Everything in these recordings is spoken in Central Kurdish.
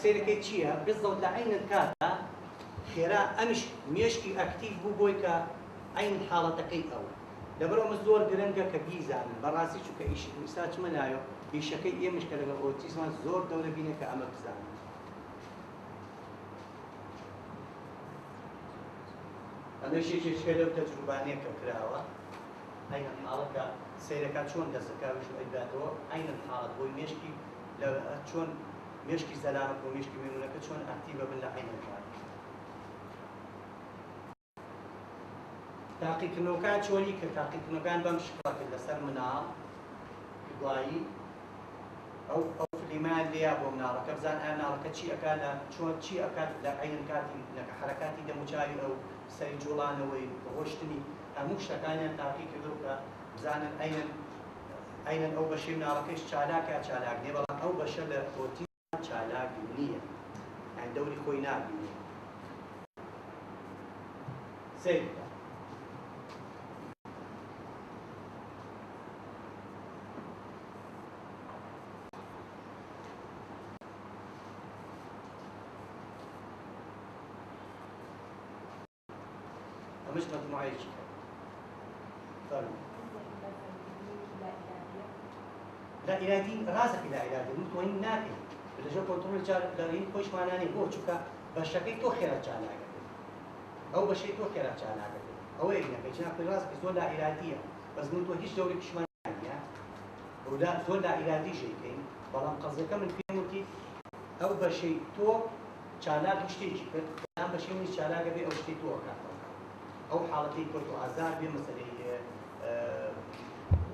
سیرەکەی چییە؟ بزڵ لە عینت کاتە خێرا ئەمش مێشکی ئەکتیڤ بوو بۆی کە عین حاڵەتەکەی ئەوە لەبەرەوە زۆر گرنگە کە بیزانن بەڕاستی چووکە ئیشی ئیستا چمە نایە ئیشەکەی ئێمەش کە لەگەڵ ئۆتیزمان زۆر دەورە بینە کە ئەمە بزانن. ئەمەشێکێکە لەو تەجروبانەیە کە کراوە عین حاڵەکە سیرەکە چۆن دەستەکاویش ئەیداتەوە عین حاڵەت بۆی مێشکی لە چۆن مێشکی زەلامەک و مێشکی مێمونەکە چۆن ئاکتیڤە بن لە عین کار. تاقیکردنەوەکان چۆنی کە تاقیکردنەوەکان بەم شکڵە کرد لەسەر مناڵ دوایی ئەو فلیمان لێیا بۆ مناڵەکە بزان ئایا مناڵەکە چی ئەکا لە چۆن چی ئەکات لە عین کاتی لە حرەکاتی دەموچاوی ئەو سەری جوڵانەوەی ڕۆشتنی هەموو شتەکانیان تاقی کردو کە بزانن عینەن ئەو بەشەی مناڵەکەیش چالاکە چالاک نییە بەڵام ئەو بەشە لە ئۆتیزم چالاک نییە یان دەوری خۆی نابینێ. سێ مش مجموعة شيء. لا إرادي راسك لا إرادي متوين ناكل. إذا جو كنترول جار لرين خوش معناني هو شوكا بشكل تو خيرات جانا أو بشيء تو خيرات جانا أو إيه يعني كيشنا في راسك زول لا إرادية بس من تو هيش دوري كش معنانية ولا زول لا إرادي شيء كين بلام قصدك من فيموتي أو بشيء تو جانا بشتيش كلام بشيء من جانا قبل أو بشيء تو أكثر. أو حالتي كنت أزار بمثلي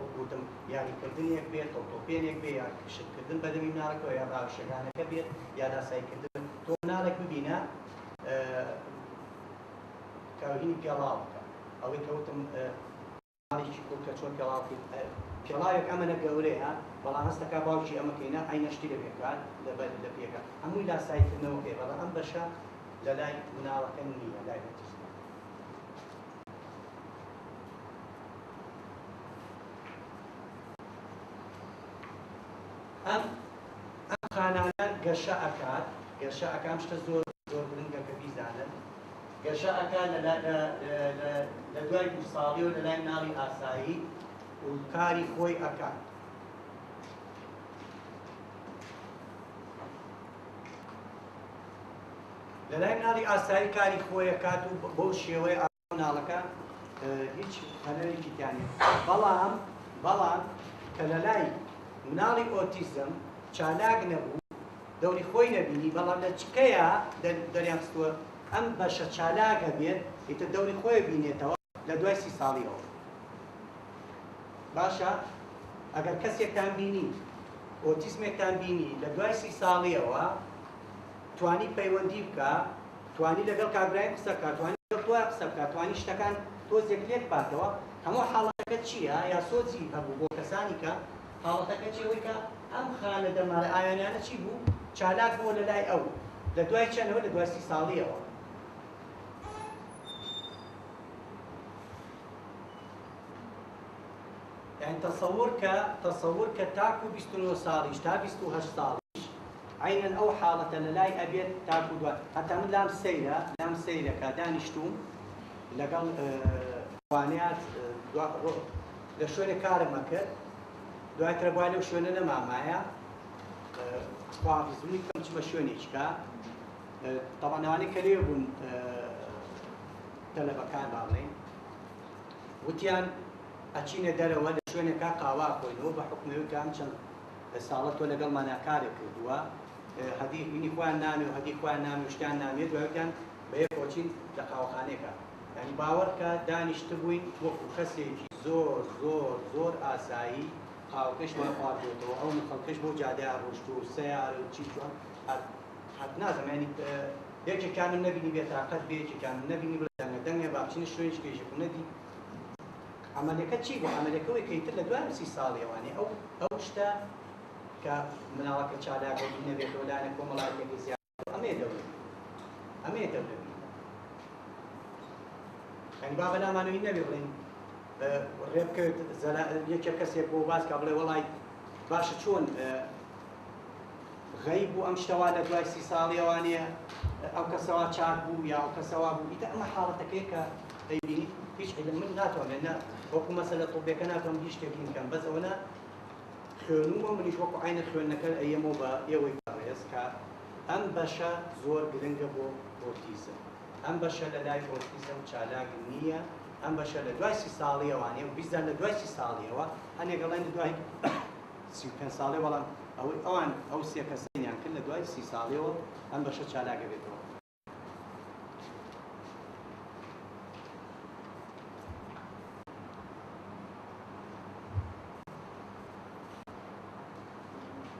وقولتم يعني كردني كبير توطوبين كبير يعني شد كردن بدمي منارك ويا بعض شغانة كبير يا ناس هاي كردن تو منارك ببينا كاوهين بيلاوك أو كوتم ماليش كل كشون بيلاوك بيلاوك أمانة جوريها والله ناس تكابوشي أماكينا أين أشتري بيكان لبيكا أمو لا سايك النوكي والله أم بشا للاي منارك النية لا يتسمى. ئەم خانانە گەشەکان شتە زۆر گرنگە کە بیزانن گەشەکان لە دوای دووساڵی و لە لای مناڵی ئاسایی و کاری خۆی ئەکات. لە لای مناڵی ئاسایی کاری خۆی ئەکات و بۆ شێوەی مناڵەکە هیچ هەنەرێکی تیانێت بەڵام کە لە لای مناڵی ئۆتیزم چالاک نەبوو دەوری خۆی نەبینی بەڵام لە چکەیە دەریانستووە ئەم بەشە چالاکە بێت ئیتر دەوری خۆی بینێتەوە لە دوای 30 ساڵیەوە. باشە ئەگەر کەسێکتان بینی ئۆتیزمێکتان بینی لە دوای 30 ساڵیەوە توانی پەیوەندی بکە توانی لەگەڵ کابرای قسە بکات توانی لەگەڵ تۆ قسە بکات توانی شتەکان تۆزێک لێک باتەوە هەموو حاڵەتەکە چییە یا سۆزی هەبوو بۆ کەسانی کە حاڵەتەکە چێوەی کە ئەم خانە دەمارە ئایانیانە چی بوو؟ چالاک بۆ لە لای ئەو لە دوای چەندەوە لە دوای 30 ساڵیەوە. یعنی تەسەوور کە تاکو 29 ساڵیش تا 28 ساڵیش عینەن ئەو حاڵەتە لە لای ئەبێت تاکو دوای هەتا من لام سەیرەکە دانیشتوم لەگەڵ وانیات لە شوێنێک کارم ئەکرد دواتر بوا لەو شوێنە نەمامایە خواحافیزبوونی کەم چ بە شوێنێککە تەوانەوانی کە لێ بوون تەلەبەکان باڵێن وتیان ئەچینە دەرەوە لە شوێنێکا قاوا خۆینەوە بە حکومەوەی کە ئەم چەند ساڵە تۆ لەگەڵمانە کارێک کردووە هەدی بینی خۆیان نامێ و هەدی خۆیان نامێ و شتیان نامێت دوایوتیان بە یەک کۆچین لە قاوەخانەیەکە یعنی باوەڕکە دانیشتە بووین وەکو کەسێکی زۆر ئاسایی قاوەکەش بۆ خواردوێتەوە ئەو خەڵکەش بۆ جادەیە ڕۆشت و سەیارە و چی چۆن حەت نازەم ینی یەکێکیانم نەبینی بێتاقەت بێ یەکێکیانم نەبینی بڵێ دەنگە باچینە شوێنش پێشێک و نەدی عملەکە چی بوو؟ عملەکەوەی کەیتر لە دوای 30 ساڵیەوانی ئەو شتە کە مناڵەکە چالاکە نەبێتەوە لایەنە کۆمەڵایەتێکی زیاتر ئەمێ دەولەبی ینی با بەنامانەوەی نەبێ بڵێن ڕێ بکەوێت یەکێک کەسێک بۆ باس کا بڵێ وەڵای باشە چۆن غەیب بوو ئەم شتەوا لە دوای 30 ساڵیەوانەیە ئەو کەسەوە چاک بوو یا ئەو کەسەوا بوو ئیتر ئەمە حاڵەتەکەی کە دەیبینی هیچ علم من ناتوانێت وەکو مەسەلە طبیەکە ناتوانم هیچ شتێکی بکەم بەس ئەوە خوێنووە منیش وەکو عینە خوێندنەکە ئەیەمەوە بە ئێوەی بەڕێز کە ئەم بەشە زۆر گرنگە بۆ ئۆتیزم ئەم بەشە لە لای ئۆتیزم چالاک نییە ئەم بەشە لە دوای 30 ساڵیەوانەیە و بیزدان لە دوای 30 ساڵیەوە هەنێکەڵێن لە دوای 35 ساڵێ بەڵام ئەوان ئەو سێ کەسەیان کرد لە دوای 30 ساڵیەوە ئەم بەشە چالاکە بێتەوە.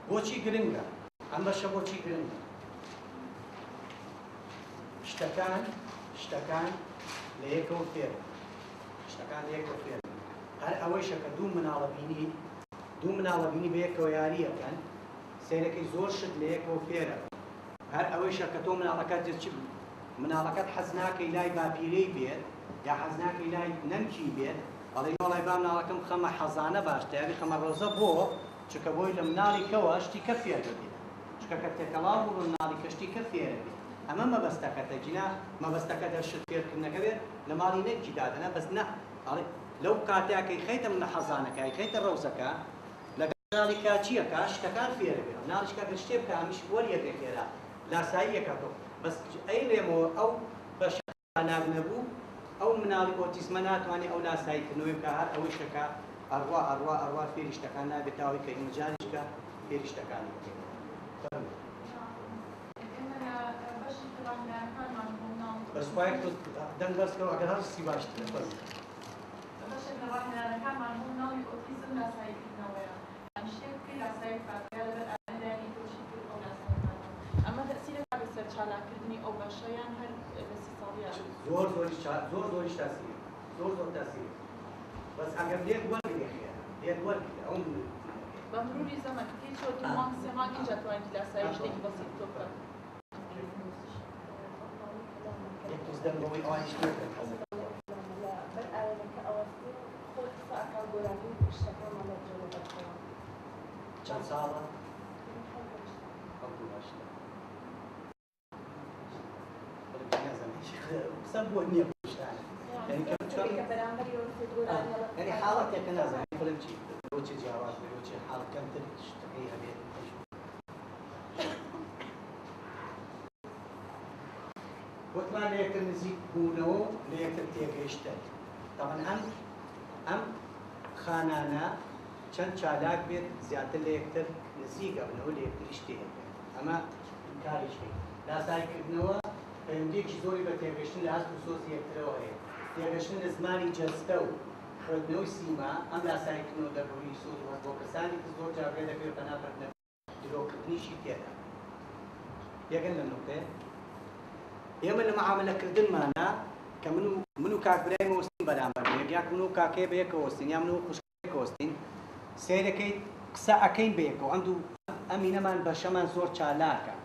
بۆچی گرنگە؟ ئەم بەشە بۆچی گرنگە؟ شتەکان لە یەکەوە فێرن. شتەکان لە یەکەوە فێرن. هەر ئەوەیشە کە دوو مناڵەبینی بە یەکەوە یاریەکەن سیرەکەی زۆر شت لە یەکەوە فێرە. هەر ئەوەیشە کە تۆ مناڵەکەت چ مناڵەکەت حەز ناکەی لای باپیرەی بێت یا حەز ناکەی لای نەمکی بێت بەڵێ وەڵای با مناڵەکەم خەمە حەزانە باشتە یاوی خەمە ڕۆزە بۆ چونکە بۆی لە مناڵی کەوە شتی کە فێر بێت. چونکە کە تێکەڵاو بوو بە مناڵی کە شتی کە فێرە بێت. ئەمە مەبەستەکەتە جینا مەبەستەکە دە شت فێرکردنەکە بێت لە ماڵی نەکی دادەنە بەس نە لەو کاتیاکەی خەیتە منە حەزانەکەی خەیتە ڕەوزەکە لەگەڵ مناڵی کا چیەکە شتەکان فێرە بێت. مناڵیشکە کە شتێ بکە هەمیش وەریەکێک هێرا لاساییەکەتەوە بەس ئەیڵێمەوە ئەو بەشە چالاک نەبوو ئەو مناڵی ئۆتیزمە ناتوانێت ئەو لاساییکردنەوەی بکە هەر ئەوەی شەکە ئەڕوا فێری شتەکان نابێت تاوەی کە ئیمجاریشکە فێری شتەکانی بکەیت. بەس وایە دەنگ بەستەوە ئەگەر هەرسی باشترە بەس ئەمە تەسیرێک بەسەر چالاکردنی ئەو بەشەیان هەر لە 30 ساڵیان زۆریش تاسیرە زۆر تاسیرە بەس ئەگەر لێک وەرگێ لێک وەرگێ ئەو بە مروری زەمان کە چۆ دو مانگ سێ مانگی جاتوانیت لاسایی شتێکی بەسیط تۆ بکەن یەکتوزدەم بەوەی ئەوانی شتێکە چەند ساڵە؟ قسە بۆ نییە شتانە یعنی حاڵەتێکە نازانێت بڵێم چی بۆچی جیاواز بێ بۆچی حاڵەکەمتر شتەکەی هەبێت وتمان لە یەکتر نزیک بوونەوە لە یەکتر تێگەیشتن تەمەن ئەم خانانە چەند چالاک بێت زیاتر لە یەکتر نزیکە بنەوە لە یەکتریش تێگەێت ئەمە کاریشکەی لاسایکردنەوە پەیوەندیەکی زۆری بە تێگەشتن لە هەست و سۆزی یەکترەوە هەیە تێگەشتن لە زمانی جەستە و خوێندنەوەی سیما ئەم لاسایکردنەوە دەربڕووی سۆز و بۆ کەسانی کە زۆر جاڕێ دەکرێت بەنابەردە درۆکردنیشی تێدا یەکەن لە نقطەیە ئێمە لە مەعاملەکردنمانە کە من و کاکبرایمە وەستین بەرامبەر یەک من و کاکەیە بە یەکەوە وەستین یا من و خوشکەیەکە وەستین سیرەکەی قسە ئەەکەین بە یەکەوە ئەمینەمان بەشەمان زۆر چالاکە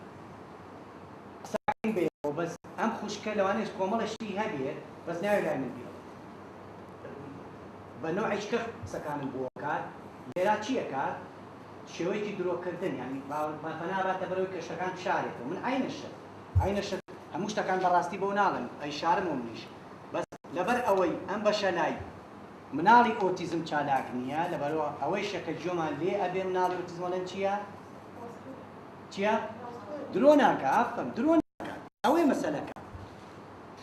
قسە ئەەکەین بە یەکەوە بەس ئەم خوشکە لەوانەیە کۆمەڵەشتی هەبێت بەس ناوێت لای من بێت بە نوعیشکە قسەکانم بۆ کات لێرا چییە کات شێوەیەکی درۆکردن یعنی بەناباتە بەرەوەی کە شتەکان بشارێتەوە من عینەشت هەموو شتەکان بەڕاستی بۆ ناڵم ئەی شارمەوە منیش بەس لەبەر ئەوەی ئەم بەشە لای مناڵی ئۆتیزم چالاک نییە لەبەرەوە ئەوەی شەکە جۆمان لێ ئەبێ مناڵی ئۆتیزمەڵەن چییە؟ درۆ ناکە ئافەم درۆ ناکە ئەوەی مەسەلەکە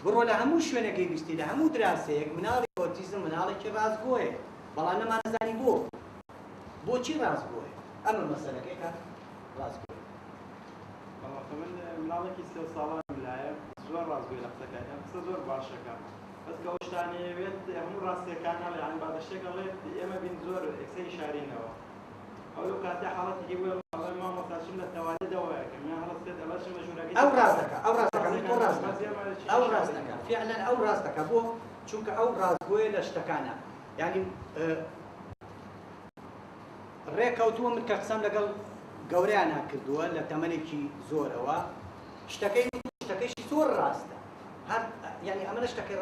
بڕۆ لە هەموو شوێنەکەی ویستی لە هەموو دراسەیەک مناڵی ئۆتیزم مناڵێکی ڕازگۆیە بەڵام نەمانەزانی بۆچی ڕازگۆیە ئەمە مەسەلەکەی کە ڕازگۆیە من مناڵێکی 3 ساڵان لایە زۆر ڕازگۆی لە قسەکە قسە زۆر باشەکە بەس کە ئەو شتانەیەوێت هەموو ڕاستیەکانە لە یان بادەشتێکە لێت ئێمە بین زۆر ئەکسەی شارینەوە ئەو لەو کاتێ حاڵەتێکی بووە ئەڵێ مامۆستاشم لە تەواردەوەیە کە من هەڵەستێت ئەڵەشم بە ژوورەکەی ئەو ڕاستەکە فعلا ئەو ڕاستەکە بۆ چونکە ئەو ڕازگۆیە لە شتەکانە یعنی ڕێکەوتووە من کە قسەم لەگەڵ گەورەیانە کردووە لە تەمەنێکی زۆرەوە شتەکەیشی زۆر ڕاستە هەر یعنی ئەمەە شتەکەی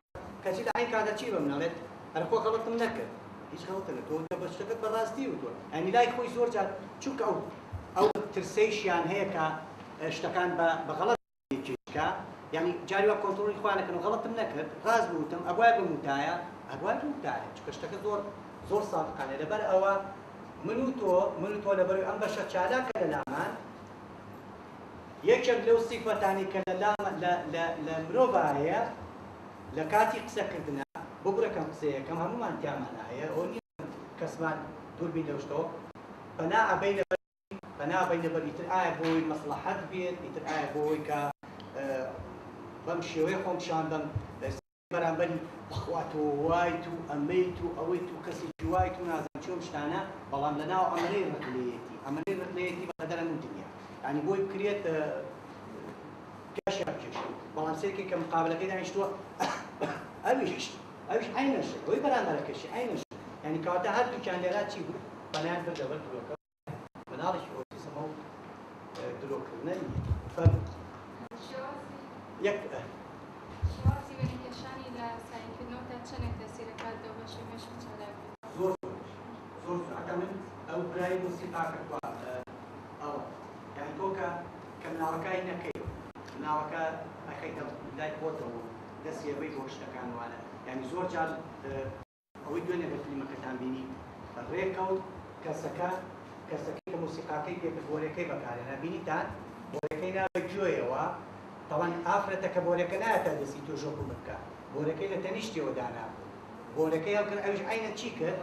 کەچی لە عین کاتە چی بە منەڵێت هەر خۆ غەڵەتم نەکرد هیچ غەڵەتە تۆ بە شتەکەت بەڕاستی وتووە ئەنی لای خۆی زۆر جار چونکە ئەو ترسەیشیان هەیە کە شتەکان بەغەڵەت بکە یعنی جاری وا کۆنتڕۆلی خوانەکەن و غەڵەتم نەکرد ڕاست بوتم ئەوای بموتایە ئەوای بموتایە چونکە شتەکە زۆر سادقانە لەبەر ئەوە من و تۆ لەبەروی ئەم بەشە چالاکە لە لامان یەکێک لەو سیفەتانی کە لە مرۆڤ هەیە لە کاتی قسەکردنە بگورەکەم قسەیەکەم هەمومان تیامان هەیە ئەو نیە کەسمان دووربین لەو شتەوە پەنا ئەبەی لەبەر ئیتر ئایا بۆی مەسلەحەت بێت ئیتر ئایا بۆی کە بەم شێوەیە خۆم شان بەم بەرامبەری بەخوات و وایت و ئەمەیت و ئەوەیت و کەسێکی وایت و نازانم چۆم شتانە بەڵام لەناو ئەمەرەی ڕقلەیەتی بەقەدەرە نوتنیە یعنی بۆی بکرێت گەشە بکێش بەڵام سێکی کە مقابلەکەی دانیشتووە ئەویش عینەش ئەوەی بەرامبەرەکەشی عینەش یعنی کەواتە هەردووکیان لێرا چی بوو بەنیان بردەبەر درۆکە مناڵێکی ئۆتیزمە و درۆکردنە یەک شوازی وەرگێشانی لە ساینکردنەوەدا چەندێک تەسیرەکات دەو بە شێوێشی چالاک زۆر حتا من ئەو برای موسیقاکە ئەوە یعنی تۆ کە مناڵەکەی نەکەی مناڵەکە ئەخەیتە لای خۆتەوە دەستێبەی بۆ شتەکان وانە یعنی زۆر جار ئەوەی دوێنێ لە فیلمەکەتان بینی ڕێکەوت کەسەکە کە موسیقاکەی پێکرد بۆرەکەی بەکارێنە بینیتان بۆرەکەی ناوە گوێیەوە طبعا ئافرەتە کە بۆرەکە نایەتە دەستی تۆ ژۆکو بکە بۆرەکەی لە تەنیشتیەوە دانابوو بۆرەکەی هەڵکرد ئەوش عینە چی کرد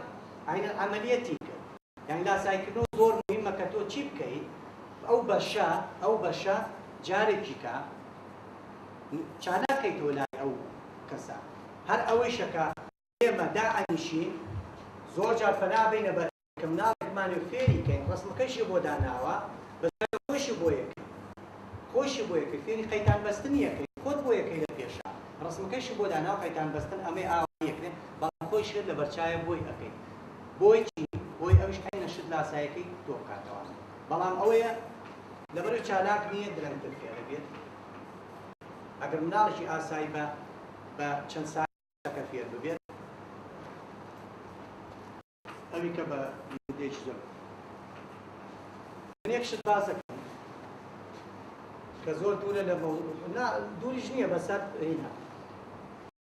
عینە عەمەلیەتی کرد یعنی لاسایکردنەوە زۆر مهمە کە تۆ چی بکەیت ئەو بەشە جارێکی کە چالاکەیتەوە لای ئەو کەسە هەر ئەوەیشەکە ئێمە دائەنیشین زۆر جار پەنابەینە بەر کە مناڵێکمانێ فێری کەین ڕسمەکەیشی بۆ داناوە بەسەر خۆشی بۆ یەکەی فێری قەیتان بەستن یەکەی خۆت بۆ یەکەی لە پێشە ڕسمەکەیشی بۆ داناوە قەیتان بەستن ئەمەی ئاوا یەکرێن بەڵام خۆی شت لە بەرچایە بۆی ئەەکەی بۆی چی بۆی ئەوش عینە شت لاسایەکەی تۆ بکاتەوە بەڵام ئەوەیە لەبەر چالاک نییە درەنگتر فێرە بێت ئەگەر مناڵێکی ئاسایی بە چەند ساڵەکە فێر ببێت ئەوی کە بە دێکی زۆر من یەک شت باز دەکەم کە زۆر دوورە لە دووریش نییە بەسەر هینە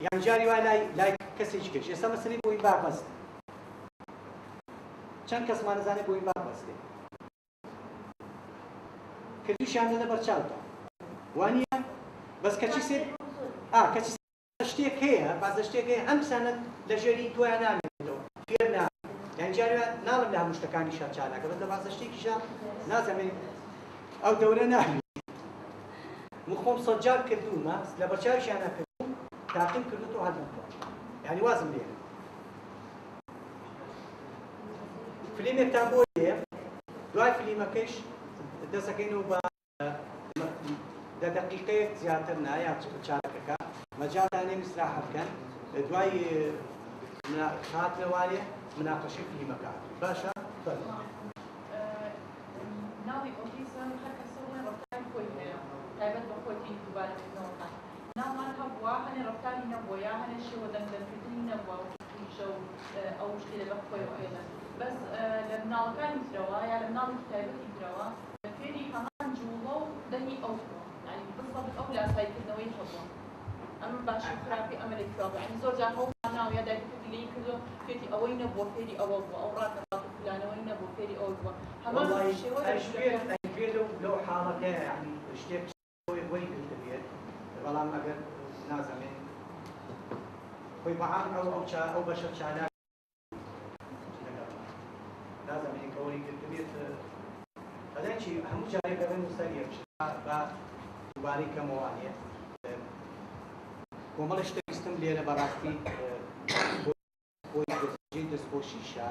یان جاری وای لای کەسێکی کەش ئێستا مەسەلەی بۆی بابەست چەند کەسمان نەزانێت بۆی بابەستێ کردویشیان لە بەرچاوتە وانە بەس کەچی سێ کەچی شتێک هەیە بازە شتێک هەیە ئەم سانە لە ژێری دوایان نامێتەوە فێر نابێت یعنی جاری ناڵم لە هەموو شتەکانی شان چالاکە بەس لە بازە شتێکیشە نازانێت ئەو دەورە نابێت من خۆم سەجار کردومە لە بەرچاویشیان نەکردوم تاقیم کردوتەوە هەڵمەتەوە یعنی وازم لێ فیلمێکتان بۆ لێ دوای فیلمەکەیش دەسەکەینەوە بە دقیقەیەک زیاتر نایە چارەکەکە مەجاڵدانێ میسراحە بکەن دوای هاتنەوانێ مناقەشەی فیلمەکە باشە ناوی ئۆتیزم هەر کەسە ڕفتاری خۆی هەیە تایبەت بە خۆتی دووبارەکردنەوەکان ناومان هەبووە هەنێ ڕفتاری نەبووە هەنێ شێوە دەنگدەرکردنی نەبووە وشە و ئەو شتی لەبەر خۆی ئێڵە بەس لە مناڵەکانی ترەوە یا لە مناڵێکی تایبەتی ترەوە فێری هەمان جوڵە و دەنگی ئەو یعنی بسەڵ ئەو لاسایکردنەوەی هەبووە ئەمە باشی خراپی ئەمەلێک کراوە یعنی زۆر جار هەوڵمان ناوە یا دایکردی لێی کردو فێری ئەوەی نەبووە فێری ئەوە بووە ئەو ڕاکەڕات و فلانەوەی نەبووە فێری ئەوە بووە هەمان شێوە لەو حاڵەتە یعنی شتێک وەی دەبێت بەڵام ئەگەر نازانێت خۆی بەعام ئەو بەشە چالاک نازانێت کە وەی دەبێت ئەدەنچی هەموو جارێک دەبێن سەر یەک بە دووبارەی کەمەوانێ کۆمەڵی شتێکستم لێرە بەڕاستی بۆی دەستخۆشیشە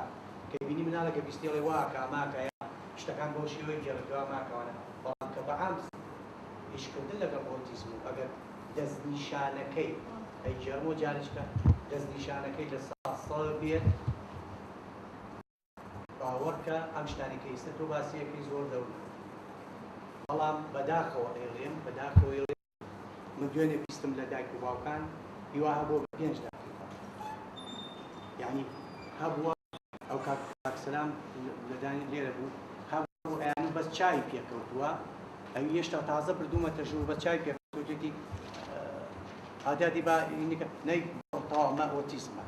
کە بینی مناڵەکە بیستێڵێ واکە ئاماکەیە شتەکان بۆ شێوەی گێڕەکەوە ماکەوانە بەڵام کە بەعام هیچکردن لەگەڵ ئۆتیزم و ئەگەر دەستنیشانەکەی ئەیجێڕمۆ جارێککە دەستنیشانەکەی لە ساڵ بێت باوەڕکە ئەم شتانێکە ئێستا تۆ باسیەکەی زۆر دەورە بەڵام بەداخەوە ئێڵێم من دوێنێ بیستم لە دایک و باوکان هیوا هەبووە بە 5 دقیقە یعنی هەبووە ئەو کاکسەلام لەدانی لێرە بوو هەبوو ئەیان بەس چای پێکەوتووە ئەوی هێشتا تازە بردوومەتە ژوور بە چای پێکەوتێتی عادەتی بە نەی تاوامە ئۆتیسمە